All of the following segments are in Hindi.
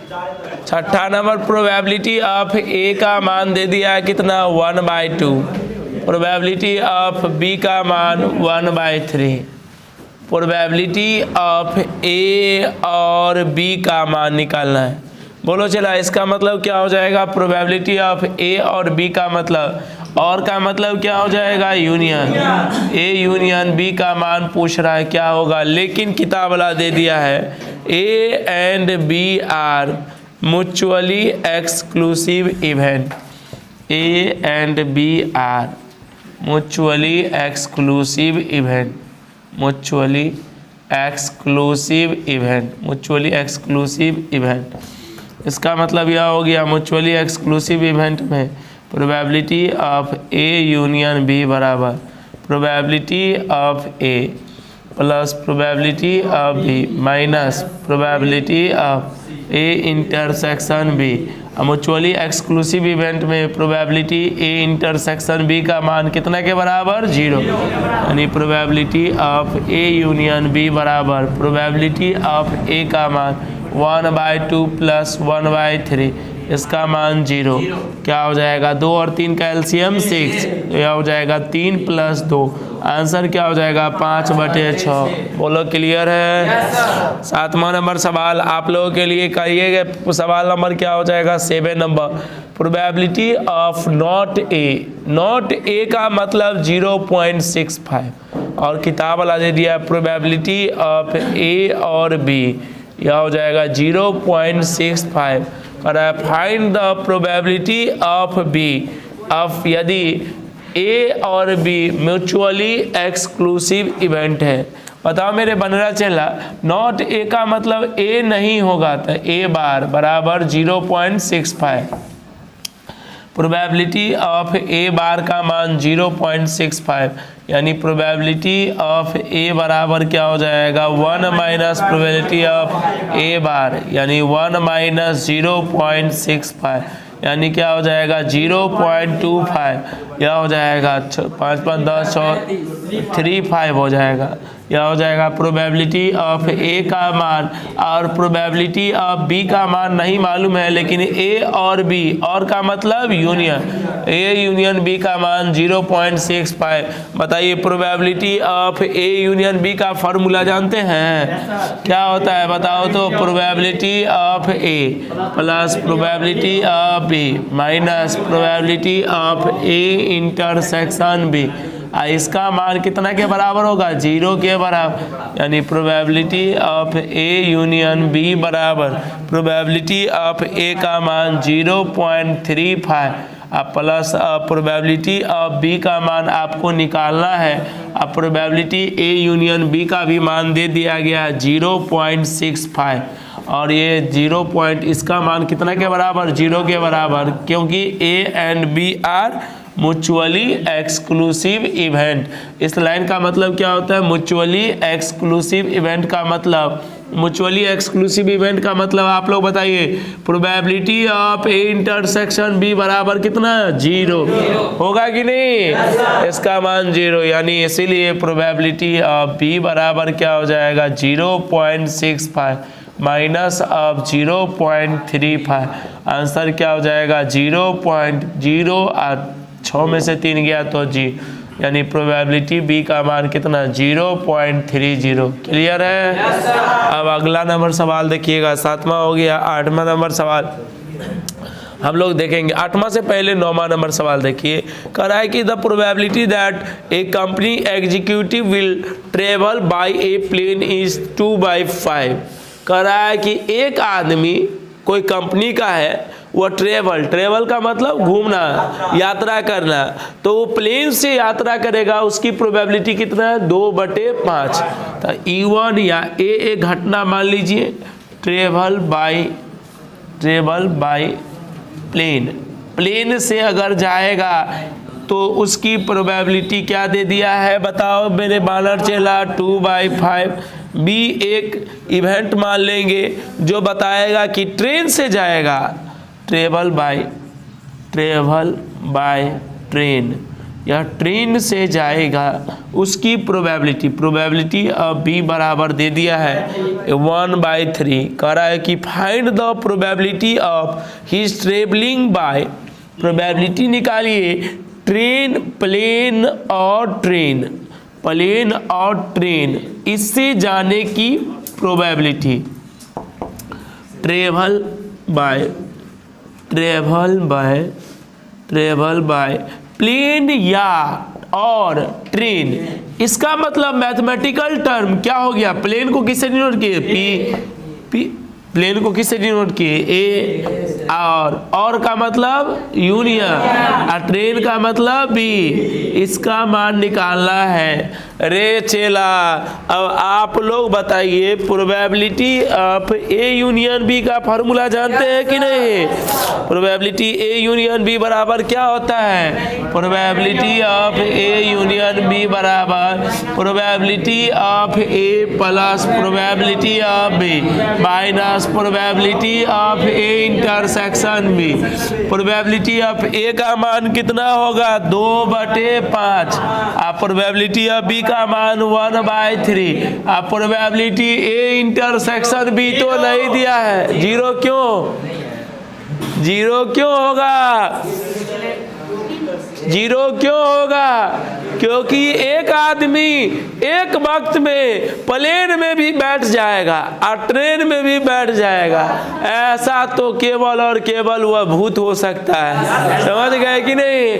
छठा नंबर प्रोबेबिलिटी ऑफ ए का मान दे दिया है कितना 1/2। प्रोबेबिलिटी ऑफ बी का मान 1/3। प्रोबेबिलिटी ऑफ ए और बी का मान निकालना है। बोलो चला, इसका मतलब क्या हो जाएगा? प्रोबेबिलिटी ऑफ ए और बी का मतलब, और का मतलब क्या हो जाएगा? यूनियन। ए यूनियन बी का मान पूछ रहा है क्या होगा, लेकिन किताब वाला दे दिया है A and B are mutually exclusive event. A and B are mutually exclusive event. Mutually exclusive event. Mutually exclusive event, इसका मतलब यह हो गया म्यूचुअली एक्सक्लूसिव इवेंट में probability of A union B बराबर probability of A plus probability of B minus probability of A intersection B. Mutually exclusive event में प्रोबेबिलिटी ए इंटरसेक्शन बी का मान कितना के बराबर? 0। यानी probability of A union B बराबर प्रोबेबिलिटी ऑफ ए का मान 1/2 प्लस 1/3, इसका मान 0। क्या हो जाएगा? 2 और 3 का एलसीएम 6, यह हो जाएगा 3 + 2। आंसर क्या हो जाएगा? 5/6। बोलो क्लियर है? 7वां नंबर सवाल आप लोगों के लिए करिएगा। सवाल नंबर क्या हो जाएगा? 7 number probability of not a. Not a का मतलब 0.65 और किताब वाला दे दिया प्रोबेबिलिटी ऑफ ए और बी, यह हो जाएगा 0.65। और find the probability of B of यदि ए और बी म्यूचुअली एक्सक्लूसिव इवेंट है। बताओ मेरे बनरा चेला, नॉट ए का मतलब ए नहीं होगा तो ए बार बराबर 0.65। प्रोबेबिलिटी ऑफ ए बार का मान 0.65, यानी प्रोबेबिलिटी ऑफ ए बराबर क्या हो जाएगा? 1 माइनस प्रोबेबिलिटी ऑफ ए बार, यानी 1 माइनस 0.65, यानी क्या हो जाएगा? 0.25। यह हो जाएगा 5 × 10 = 35 हो जाएगा। यह हो जाएगा प्रोबेबिलिटी ऑफ ए का मान, और प्रोबेबिलिटी ऑफ बी का मान नहीं मालूम है, लेकिन ए और बी, और का मतलब यूनियन, ए यूनियन बी का मान 0.65। बताइए probability of A union B का फॉर्मूला जानते हैं? क्या होता है बताओ तो? Probability of A plus probability of B minus probability of A intersection B. इसका मान कितना के बराबर होगा? 0 के बराबर, यानी probability of A union B बराबर प्रोबेबिलिटी ऑफ ए का मान 0.35 प्लस प्रोबेबिलिटी ऑफ बी का मान आपको निकालना है। अब प्रोबेबिलिटी ए यूनियन बी का भी मान दे दिया गया है 0.65, और ये 0. इसका मान कितना के बराबर? 0 के बराबर, क्योंकि A and B are mutually exclusive event. इस लाइन का मतलब क्या होता है? म्यूचुअली एक्सक्लूसिव इवेंट का मतलब, म्यूचुअली एक्सक्लूसिव इवेंट का मतलब आप लोग बताइए। Probability of A intersection B बराबर कितना? 0 होगा कि नहीं? इसका मान 0, यानी इसीलिए प्रोबेबिलिटी ऑफ बी बराबर क्या हो जाएगा? 0.65 माइनस ऑफ 0.35। आंसर क्या हो जाएगा? 0.0। 6 में से 3 गया तो जी, यानी प्रोबेबिलिटी बी का मान कितना? 0.30। क्लियर है? अब अगला नंबर सवाल देखिएगा। 7वां हो गया। 8वां नंबर सवाल हम लोग देखेंगे। 8वां से पहले 9वां नंबर सवाल देखिए। कह रहा है कि the probability that a company executive will travel by a plane is 2/5। कह रहा है कि एक आदमी, कोई कंपनी का है, वो ट्रेवल का मतलब घूमना, यात्रा करना, तो वो प्लेन से यात्रा करेगा, उसकी प्रोबेबिलिटी कितना है? 2/5। तो E1 या ए घटना मान लीजिए, ट्रेवल बाय प्लेन से अगर जाएगा तो उसकी प्रोबेबिलिटी क्या दे दिया है बताओ मेरे बानर चेला? 2/5। बी एक इवेंट मान लेंगे जो बताएगा कि ट्रेन से जाएगा, ट्रेवल बाय ट्रेन, या ट्रेन से जाएगा उसकी प्रोबेबिलिटी ऑफ बी बराबर दे दिया है 1/3। कह रहा है कि find the probability of his travelling bye, probability निकालिए ट्रेन, प्लेन और ट्रेन इससे जाने की प्रोबेबिलिटी। ट्रेवल बाय प्लेन या और ट्रेन, इसका मतलब मैथमेटिकल टर्म क्या हो गया? प्लेन को किससे डिनोट किए? पी प्लेन को किससे डिनोट किए? ए, और का मतलब यूनियन, और ट्रेन का मतलब बी। इसका मान निकालना है। रे चेला, अब आप लोग बताइए probability of A union B का फॉर्मूला जानते हैं कि नहीं? प्रोबेबिलिटी ए यूनियन बी बराबर क्या होता है? Probability of A union B बराबर probability of A plus probability of B minus probability of A intersection B. Probability of A का मान कितना होगा? 2/5। आप प्रोबेबिलिटी ऑफ बी का मान 1/3। आप प्रोबेबिलिटी ए इंटरसेक्शन बी तो नहीं दिया है, जीरो क्यों होगा? जीरो क्यों होगा? क्योंकि एक आदमी एक वक्त में प्लेन में भी बैठ जाएगा और ट्रेन में भी बैठ जाएगा। ऐसा तो केवल और केवल वह भूत हो सकता है। समझ गए कि नहीं?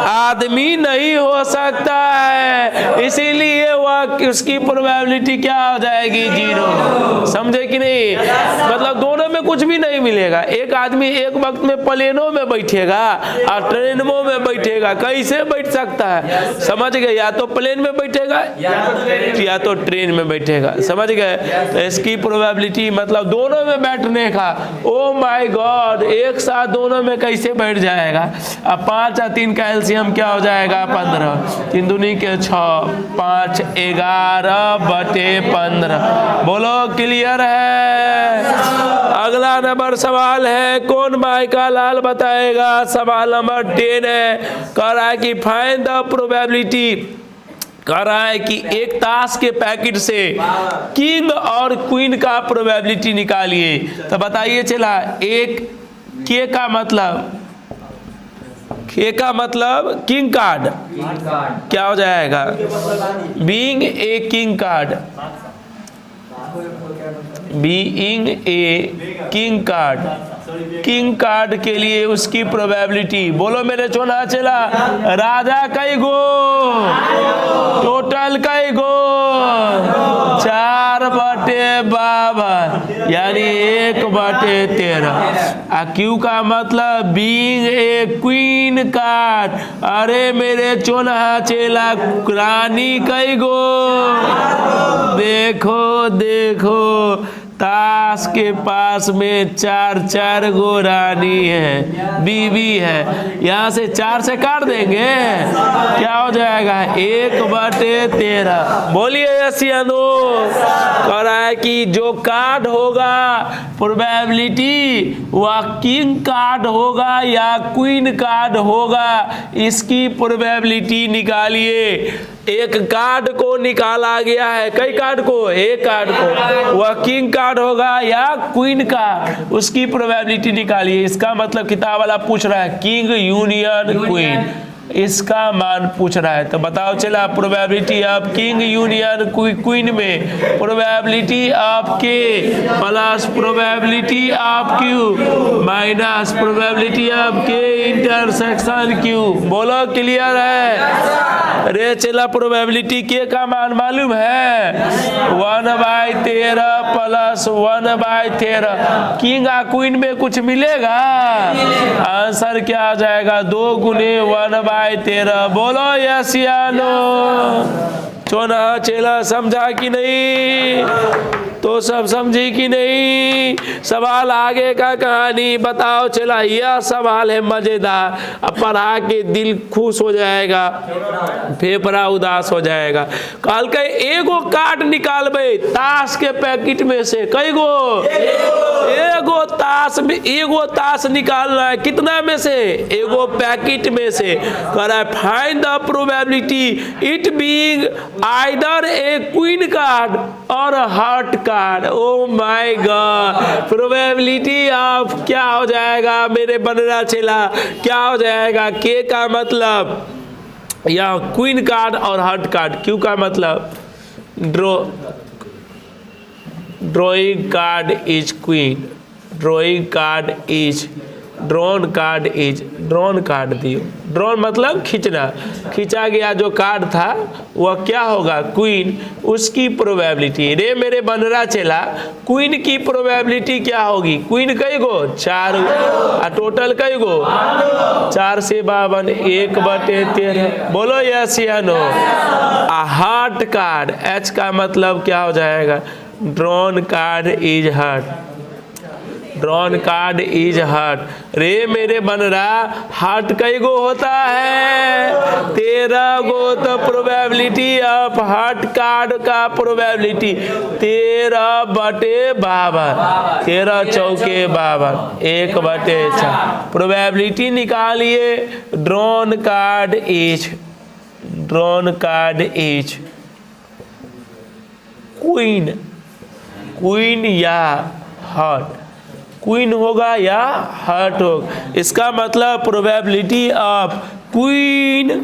आदमी नहीं हो सकता है, इसीलिए वह उसकी प्रोबेबिलिटी क्या हो जाएगी? जीरो। समझे कि नहीं? मतलब दोनों में कुछ भी नहीं मिलेगा। एक आदमी एक वक्त में प्लेनों में बैठेगा और ट्रेनों में बैठेगा, कैसे बैठ सकता है? समझ गए? या तो प्लेन में बैठेगा या तो ट्रेन में बैठेगा। समझ गए? तो इसकी प्रोबेबिलिटी मतलब दोनों में बैठने का। ओ माय गॉड, एक साथ दोनों में कैसे बैठ जाएगा? अब 5 और 3 का एलसीएम क्या हो जाएगा? 15। 3 दूनी के 6, 5 11/15। बोलो क्लियर है? अगला नंबर सवाल है, कौन भाई का लाल बताएगा? सवाल नंबर 10 है। कह रहा है कि फाइंड द प्रोबेबिलिटी, कह रहा है कि एक ताश के पैकेट से किंग और क्वीन का प्रोबेबिलिटी निकालिए। तो बताइए चला, एक के का मतलब किंग कार्ड क्या हो जाएगा? Being a king card, being a king card के लिए उसकी प्रोबेबिलिटी। बोलो मेरे चोना चला, राजा कई गो? टोटल कई गो? 4/52 यानी 1/13। क्यू का मतलब बीइंग ए क्वीन कार्ड। अरे मेरे चोना चेला, रानी कई गो? देखो ताश के पास में 4 गो रानी है, बीवी है। यहाँ से 4 से काट देंगे, क्या हो जाएगा? 1/13। बोलिए यस या नो? कह रहा है कि जो कार्ड होगा प्रोबेबिलिटी, वह किंग कार्ड होगा या क्वीन कार्ड होगा, इसकी प्रोबेबिलिटी निकालिए। एक कार्ड को निकाला गया है, कई कार्ड को? एक कार्ड को। वह किंग कार्ड होगा या क्वीन कार्ड, उसकी प्रोबेबिलिटी निकालिए। इसका मतलब किताब वाला पूछ रहा है किंग यूनियन क्वीन, इसका मान पूछ रहा है। तो बताओ चला, probability of king union queen में प्रोबेबिलिटी ऑफ के plus probability of Q minus probability of के इंटरसेक्शन क्यू। बोलो क्लियर है? रे चला, प्रोबेबिलिटी के का मान मालूम है? 1/13 प्लस 1/13। किंग और क्वीन में कुछ मिलेगा? आंसर क्या आ जाएगा? 2 × 1/13। बोलो यस या नो? चोना चेला समझा कि नहीं? तो सब समझी कि नहीं? सवाल आगे का कहानी बताओ चला। यह सवाल है मजेदार, अब पढ़ा के दिल खुश हो जाएगा, फेफड़ा उदास हो जाएगा। कल के एगो कार्ड निकालबे ताश के पैकेट में से, कई गो? एगो ताश निकालना है, कितना में से? एगो पैकेट में से। कह रहा है find the probability it being either a queen card or heart card. Oh my god, probability of क्या हो जाएगा मेरे बनरा चेला? क्या हो जाएगा? के का मतलब या queen card or heart card. Q का मतलब drawing card is queen, drawing card is, drawn card is, drawn card दियो। ड्रॉन मतलब खींचना, खींचा गया जो कार्ड था वह क्या होगा? क्वीन। उसकी प्रोबेबिलिटी रे मेरे बनरा चेला, क्वीन की प्रोबेबिलिटी क्या होगी? क्वीन कई गो? 4, टोटल कई गो? 4 से 52, 1/13। बोलो यस या नो? हार्ट कार्ड, एच का मतलब क्या हो जाएगा? Drawn card is heart, drawn card is heart. रे मेरे बनरा हार्ट कई गो होता है? 13 गो। तो प्रोबेबिलिटी ऑफ हार्ट कार्ड का प्रोबेबिलिटी 13/52, 13 चौके 52, 1/4। प्रोबेबिलिटी निकालिए। Drawn card is, drawn card is queen, queen या हार्ट, क्वीन होगा या हार्ट होगा। इसका मतलब probability of queen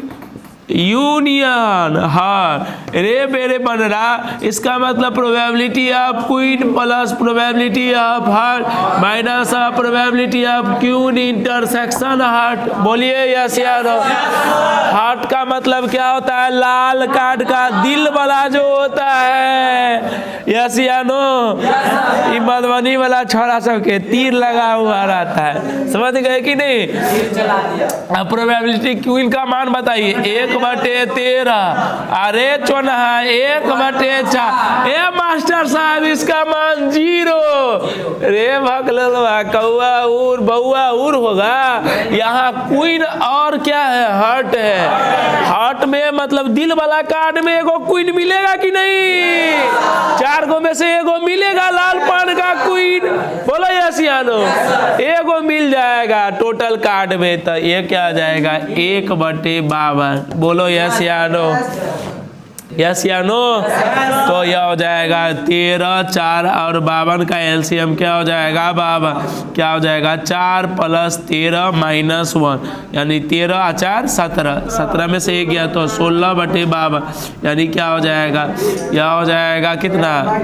union heart. रे मेरे बनरा, इसका मतलब probability of queen plus probability of heart minus of probability of queen intersection heart. बोलिए यस या नो? हार्ट का मतलब क्या होता है? लाल कार्ड का दिल वाला जो होता है। यस या नो? ये मधुबनी वाला छोरा सबके तीर लगा हुआ रहता है, समझ गए कि नहीं? अब प्रोबेबिलिटी क्वीन का मान बताइए। 1/13। अरे चोनहा 1/4। ए मास्टर साहब इसका मान 0। रे भगलवा कौआ उर बउआ उर होगा। यहाँ क्वीन और क्या है? हार्ट है। हार्ट में मतलब दिल वाला कार्ड में एगो क्वीन मिलेगा कि नहीं? 4 गो में से एगो मिलेगा लाल पान का क्वीन। बोलो यस या नो? एगो मिल जाएगा टोटल कार्ड में, तो ये क्या आ जाएगा? 1/52। बोलो यस या नो? यस या नो? तो यह हो जाएगा 13, 4 और 52 का एलसीएम क्या हो जाएगा? 52। क्या हो जाएगा? 4 + 13 - 1, यानी 13 और 4 17, 17 में से 1 गया तो 16/52, यानी क्या हो जाएगा? यह हो जाएगा कितना?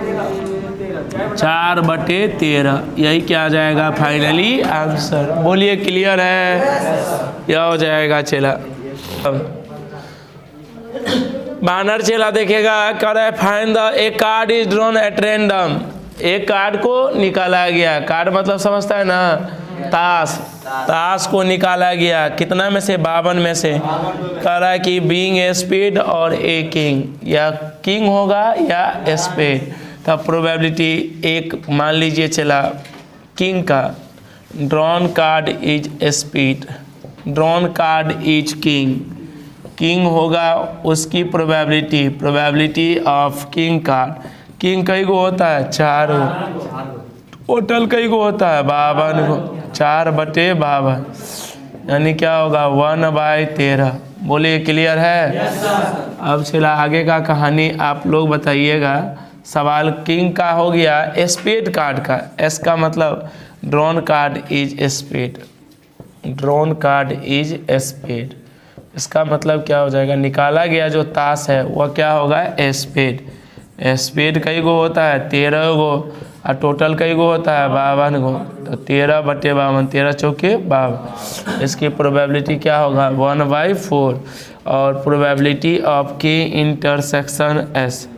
4/13। यही क्या आ जाएगा फाइनली आंसर। बोलिए क्लियर है? यह हो जाएगा चला। बानर चेला देखेगा, कह रहा है find the A card is drawn at random. एक कार्ड को निकाला गया, कार्ड मतलब समझता है ना? ताश, ताश को निकाला गया कितना में से? 52 में से। कह रहा है कि बीइंग ए स्पेड और ए किंग, या किंग होगा या स्पेड। तब प्रोबेबिलिटी एक मान लीजिए चला किंग का। Drawn card is spade, drawn card is king, king होगा उसकी probability, probability of king card. King कई गो होता है? 4 गो। टोटल कई गो होता है? 52 गो। 4/52, यानी क्या होगा? 1/13। बोलिए क्लियर है? अब चला आगे का कहानी आप लोग बताइएगा। सवाल किंग का हो गया, स्पेड कार्ड का। एस का मतलब drawn card is spade, drawn card is spade. इसका मतलब क्या हो जाएगा? निकाला गया जो ताश है वह क्या होगा? स्पेड। स्पेड कई गो होता है? 13 गो। और टोटल कई गो होता है? 52 गो। तो 13/52, 13 चौके 52। इसकी प्रोबेबिलिटी क्या होगा? 1/4। और प्रोबेबिलिटी ऑफ के इंटरसेक्शन एस।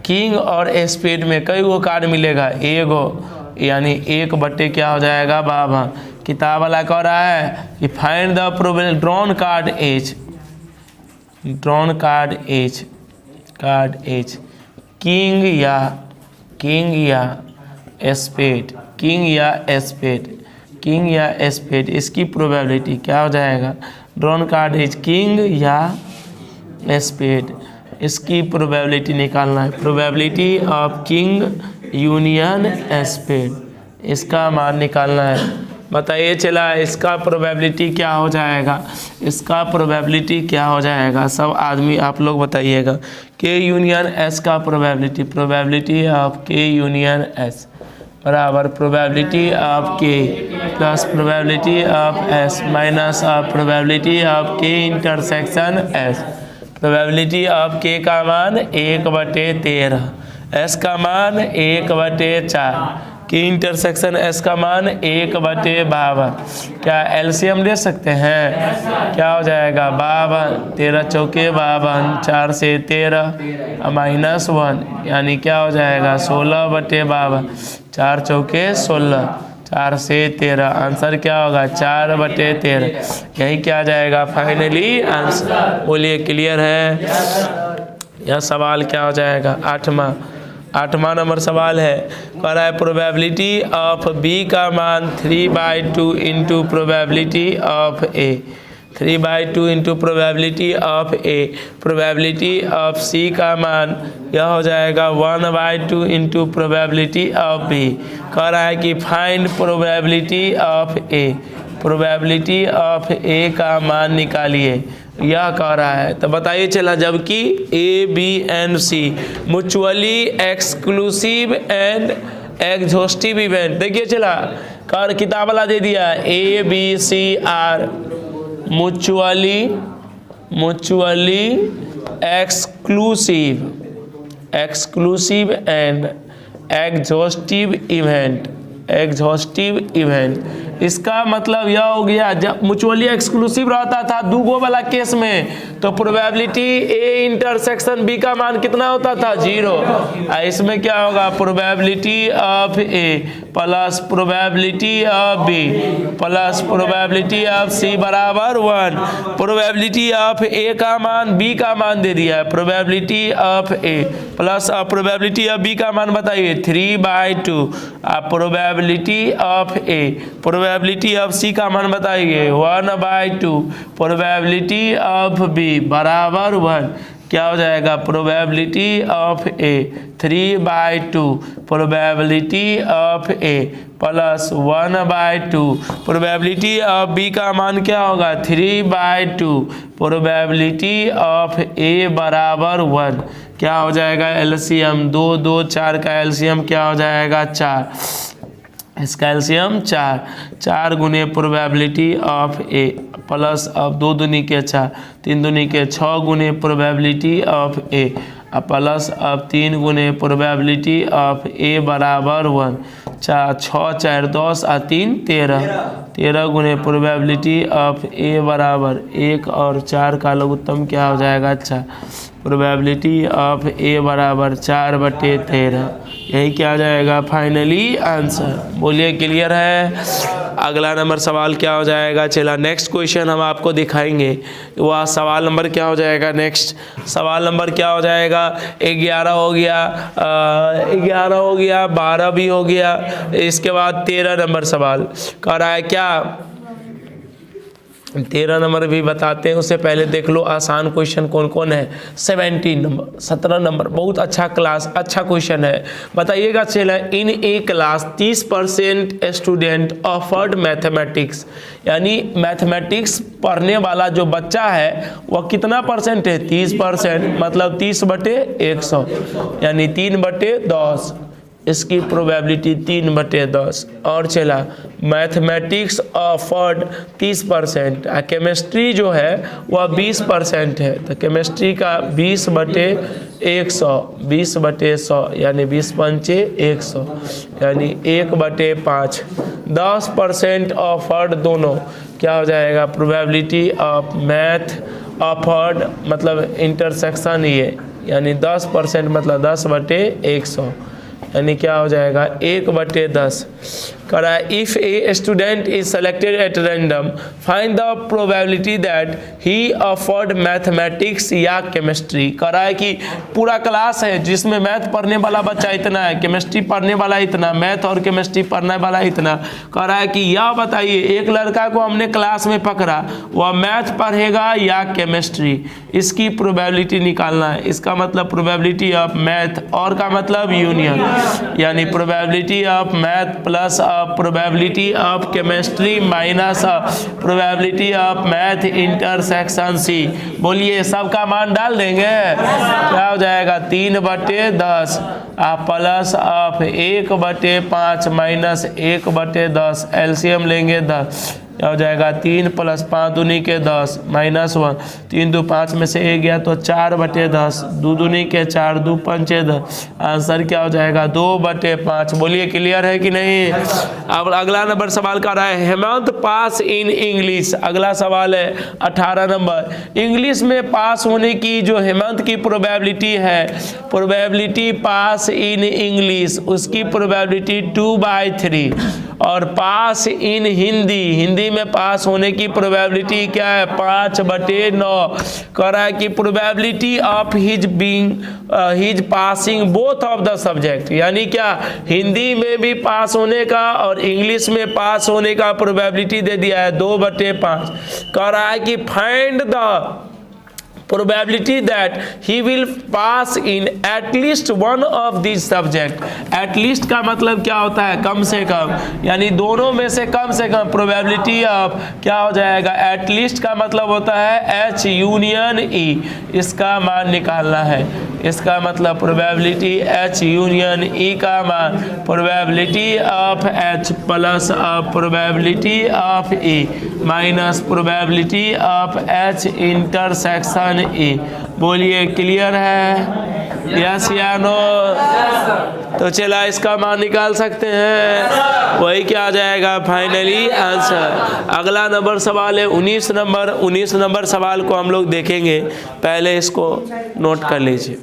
किंग और स्पेड में कई गो कार्ड मिलेगा? 1 गो, यानी 1/, क्या हो जाएगा? 52। किताब वाला कह रहा है कि find the probability drawn card as, drawn card as, card as king या स्पेड, किंग या स्पेड, इसकी प्रोबेबिलिटी क्या हो जाएगा? ड्रॉन कार्ड इज किंग या स्पेड, इसकी प्रोबेबिलिटी निकालना है। Probability of king union spade, इसका मान निकालना है। बताइए चला इसका प्रोबेबिलिटी क्या हो जाएगा? इसका प्रोबेबिलिटी क्या हो जाएगा? सब आदमी आप लोग बताइएगा। के यूनियन एस का प्रोबेबिलिटी ऑफ के यूनियन एस बराबर प्रोबेबिलिटी ऑफ के plus probability of S minus of probability of के इंटरसेक्शन एस। प्रोबेबिलिटी ऑफ के का मान 1/13, एस का मान 1/4, के इंटरसेक्शन एस का मान 1/52। क्या एलसीएम ले सकते हैं? क्या हो जाएगा? 52, 13 चौके 52, 4 से 13 माइनस 1 यानी क्या हो जाएगा? 16/52, 4 चौके 16, 4 से 13, आंसर क्या होगा? 4/13। यही क्या आ जाएगा फाइनली आंसर? बोलिए क्लियर है? यह सवाल क्या हो जाएगा? 8वां नंबर सवाल है, कह रहा है प्रोबेबिलिटी ऑफ बी का मान 3/2 into probability of A, 3/2 into probability of A. Probability of C का मान यह हो जाएगा 1/2 इंटू प्रोबेबिलिटी ऑफ बी। कह रहा है कि find probability of A, probability of A का मान निकालिए, यह कह रहा है। तो बताइए चला, जबकि A B and C mutually exclusive and exhaustive event, देखिए चला कर किताब वाला दे दिया, A B C are mutually exclusive and exhaustive event. इसका मतलब यह हो गया, जब म्यूचुअली एक्सक्लूसिव रहता था दूगो वाला केस में तो प्रोबेबिलिटी ए इंटरसेक्शन बी का मान कितना होता था? 0। इसमें क्या होगा? Probability of A plus probability of B plus probability of C बराबर 1। प्रोबेबिलिटी ऑफ ए का मान बी का मान दे दिया है, probability of A plus probability of B का मान बताइए 3/2। Probability of A, probability of C का मान बताइए 1/2, प्रोबेबिलिटी ऑफ बी बराबर 1। क्या हो जाएगा? Probability of A 3/2, probability of A plus 1/2, probability of B का मान क्या होगा? 3/2, प्रोबेबिलिटी ऑफ ए बराबर 1। क्या हो जाएगा? एलसीएम 2 2 4 का एलसीएम क्या हो जाएगा? 4। इसका एलसीएम 4 गुने प्रोबेबिलिटी ऑफ ए प्लस अब 2 दूनी के 4, 3 दूनी के 6 गुने प्रोबेबिलिटी ऑफ ए प्लस अब 3 गुने प्रोबेबिलिटी ऑफ ए बराबर 1। 6 4 10 और 3 13 गुने प्रोबेबिलिटी ऑफ ए बराबर 1 और 4 का लघुत्तम क्या हो जाएगा? अच्छा, प्रोबेबिलिटी ऑफ ए बराबर 4/13। यही क्या आ जाएगा फाइनली आंसर? बोलिए क्लियर है? अगला नंबर सवाल क्या हो जाएगा? चला नेक्स्ट क्वेश्चन हम आपको दिखाएंगे। वह सवाल नंबर क्या हो जाएगा? नेक्स्ट सवाल नंबर क्या हो जाएगा? 11 हो गया, 11 हो गया, 12 भी हो गया, इसके बाद 13 नंबर सवाल कह रहा है क्या? 13 नंबर भी बताते हैं, उससे पहले देख लो आसान क्वेश्चन कौन कौन है। 17 नंबर, 17 नंबर बहुत अच्छा क्लास, अच्छा क्वेश्चन है। बताइएगा चला, इन ए क्लास 30% स्टूडेंट ऑफर्ड मैथमेटिक्स, यानी मैथमेटिक्स पढ़ने वाला जो बच्चा है वह कितना परसेंट है? 30%, मतलब 30/100 यानी 3/10। इसकी प्रोबेबिलिटी 3/10। और चला मैथमेटिक्स ऑफर्ड 30%, केमिस्ट्री जो है वह 20% है, तो केमिस्ट्री का 20/100, 20/100 यानी 20×5 यानी 1/5। 10% ऑफर्ड दोनों क्या हो जाएगा? प्रोबेबिलिटी ऑफ मैथ ऑफर्ड मतलब इंटरसेक्शन ये, यानी 10% मतलब 10/100 यानी क्या हो जाएगा? 1/10। कह रहा है if a student is selected at random find the probability that he afford mathematics या केमिस्ट्री। कह रहा है कि पूरा क्लास है जिसमें मैथ पढ़ने वाला बच्चा इतना है, केमिस्ट्री पढ़ने वाला इतना, मैथ और केमिस्ट्री पढ़ने वाला इतना। कह रहा है कि यह बताइए एक लड़का को हमने क्लास में पकड़ा, वह मैथ पढ़ेगा या केमिस्ट्री, इसकी प्रोबेबिलिटी निकालना है। इसका मतलब प्रोबेबिलिटी ऑफ मैथ और का मतलब यूनियन, यानी probability of math plus probability of chemistry minus probability of math intersection C. बोलिए सबका मान डाल देंगे, क्या हो जाएगा 3/10 प्लस ऑफ 1/5 माइनस 1/10, एलसीएम लेंगे 10, क्या हो जाएगा 3 + 5 दूनी के 10 माइनस 1, 3 2 5 में से 1 गया तो 4/10, 2 दूनी के 4, 2 पंचे 10, आंसर क्या हो जाएगा 2/5। बोलिए क्लियर है कि नहीं। अब अगला नंबर सवाल कर रहा है हेमंत पास इन इंग्लिश। अगला सवाल है 18 नंबर, इंग्लिश में पास होने की जो हेमंत की प्रोबेबिलिटी है, प्रोबेबिलिटी पास इन इंग्लिश, उसकी प्रोबेबिलिटी 2/3, और पास इन हिंदी, हिंदी में पास होने की प्रोबेबिलिटी क्या है 5/9। कह रहा है कि probability of his passing both of the subject, यानी क्या हिंदी में भी पास होने का और इंग्लिश में पास होने का प्रोबेबिलिटी दे दिया है 2/5। कह रहा है कि find the probability that he will pass in at least one of these subject। at least का मतलब क्या होता है कम से कम, यानी दोनों में से कम प्रोबेबिलिटी ऑफ क्या हो जाएगा at least का मतलब होता है H यूनियन E, इसका मान निकालना है। इसका मतलब प्रोबेबिलिटी H यूनियन E का मान probability of H plus probability of E minus probability of H intersection E। बोलिए क्लियर है, यस या नो। तो चला इसका मान निकाल सकते हैं, वही क्या आ जाएगा फाइनली आंसर। अगला नंबर सवाल है 19 नंबर। 19 नंबर सवाल को हम लोग देखेंगे, पहले इसको नोट कर लीजिए।